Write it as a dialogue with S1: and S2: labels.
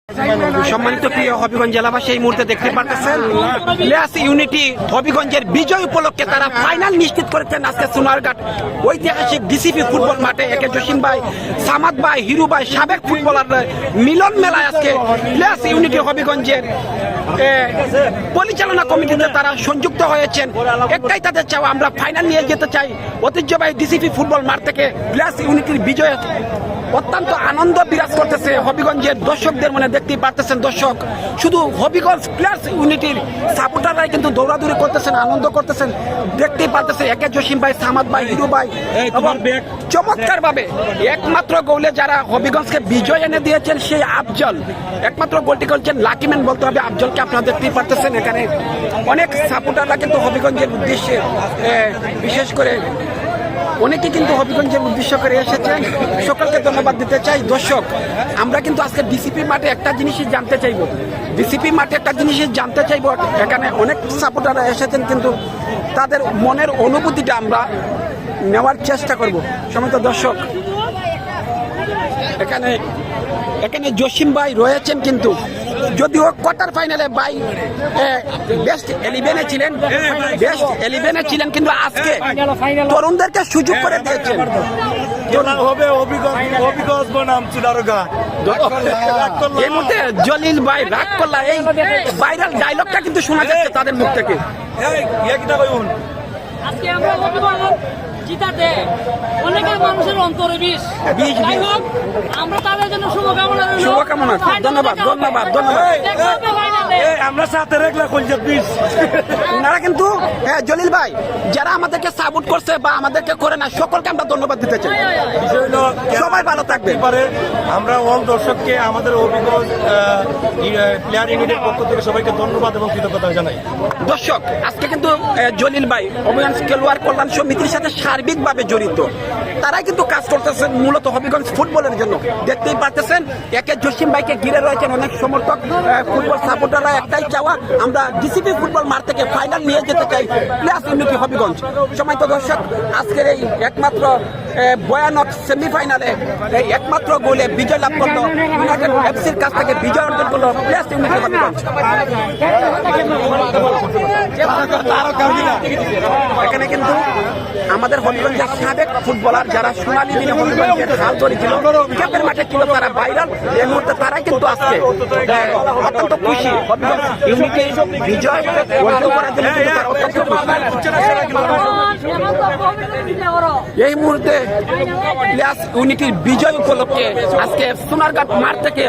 S1: সম্মানিত প্রিয় হবিগঞ্জ জেলাবাসী, এই মুহূর্তে দেখতে পাচ্ছেন প্লেয়ার্স ইউনিটি হবিগঞ্জের বিজয় উপলক্ষে তারা ফাইনাল নিশ্চিত করেছেন আজকে সোনারঘাট ঐতিহাসিক ডিসিপি ফুটবল মাঠে। একে জসিম ভাই, সামাদ ভাই, হিরু ভাই, সাবেক ফুটবলার মিলন মেলায় আজকে প্লেয়ার্স ইউনিটি হবিগঞ্জের পরিচালনা কমিটিতে তারা সংযুক্ত হয়েছেন। একটাই তাদের চাওয়া, আমরা ফাইনাল নিয়ে যেতে চাই। ঐতিহ্যবাহী ডিসিপি ফুটবল মাঠ থেকে প্লেয়ার্স ইউনিটির বিজয়ে অত্যন্ত আনন্দ বিরাজ করতেছে হবিগঞ্জের দর্শকদের মনে। দেখতেই পারতেছেন দর্শক, শুধু হবিগঞ্জ প্লেয়ার্স ইউনিটির সাপোর্টাররাই কিন্তু দৌড়াদৌড়ি করতেছেন, আনন্দ করতেছেন। দেখতেই পারতেছে একে জসিম ভাই, সামাদ ভাই, হিরু ভাই চমৎকার ভাবে একমাত্র গোলে যারা হবিগঞ্জকে বিজয় এনে দিয়েছেন সেই আফজল, একমাত্র গোলটি করছেন লাকিম্যান বলতে হবে আফজলকে। আপনারা দেখতেই পারতেছেন এখানে অনেক সাপোর্টাররা কিন্তু হবিগঞ্জের উদ্দেশ্যে, বিশেষ করে অনেকে কিন্তু হবিগঞ্জের উদ্দেশ্য করে এসেছেন। সকলকে ধন্যবাদ দিতে চাই। দর্শক, আমরা কিন্তু আজকে ডিসিপি মাঠে একটা জিনিসই জানতে চাইব, এখানে অনেক সাপোর্টাররা এসেছেন, কিন্তু তাদের মনের অনুভূতিটা আমরা নেওয়ার চেষ্টা করব। সম্মানিত দর্শক, এখানে জসিম ভাই রয়েছেন, কিন্তু যদিও কোয়ার্টার ফাইনালে ভাই বেস্ট 11-এ ছিলেন, কিন্তু আজকে তরুণদেরকে সুযোগ করে দিয়েছেন। এই মুহূর্তে জলিল ভাই রাগ করলা, এই ভাইরাল ডায়লগটা কিন্তু শোনা যাচ্ছে তাদের মুখ থেকে।
S2: আজকে আমরা জিতাতে অনেকের মানুষের অন্তরে বিষ। যাই হোক, আমরা তাদের জন্য শুভকামনা।
S1: ধন্যবাদ।
S3: আমরা সাথে রেখলা কলজাত বিষ।
S1: ওনারা কিন্তু জলিল ভাই যারা আমাদেরকে সাপোর্ট করছে বা আমাদেরকে করে না, সকলকে আমরা ধন্যবাদ দিতে চাই। সবাই ভালো থাকবে।
S3: আমরা অল দর্শককে আমাদের হবিগঞ্জ প্লেয়ার ইউনিটের পক্ষ থেকে সবাইকে ধন্যবাদ এবং কৃতজ্ঞতা জানাই।
S1: দর্শক, আজকে কিন্তু জলিল ভাই হবিগঞ্জ খেলোয়াড় কল্যাণ সমিতির সাথে সার্বিকভাবে জড়িত। তারাই কিন্তু কাজ করতেছেন মূলত হবিগঞ্জ ফুটবলের জন্য। দেখতেই পাচ্ছেন একে জসিম ভাইকে ঘিরে রয়েছেন অনেক সমর্থক ফুটবল সাপোর্টাররা। একটাই চাওয়া, আমরা ডিসিপি ফুটবল মাঠ থেকে ফাইনাল নিয়ে যেতে চাই প্লেয়ার্স ইউনিটি হবিগঞ্জ। সম্মানিত দর্শক, আজকের এই একমাত্র ভয়ানক সেমিফাইনালে এই একমাত্র গোলে বিজয় লাভ করলো ইউনাইটেড এফসির কাছ থেকে বিজয় অর্জন করলো প্লেয়ার্স ইউনিটি হবিগঞ্জ। এখানে কিন্তু আমাদের হবিগঞ্জের সাবেক ফুটবলার যারা সোনালী দিনে হবিগঞ্জের হাল ধরেছিল, ক্যাম্পের মাঠে ছিল তারা ভাইরাল। এই মুহূর্তে তারাই কিন্তু আজকে অত্যন্ত খুশি হবিগঞ্জ ইউনিটি বিজয় অর্জন করার জন্য কিন্তু তারা অত্যন্ত খুশি। এই মুহূর্তে প্লেয়ার্স ইউনিটির বিজয় উপলক্ষে আজকে সোনারঘাট মাঠ থেকে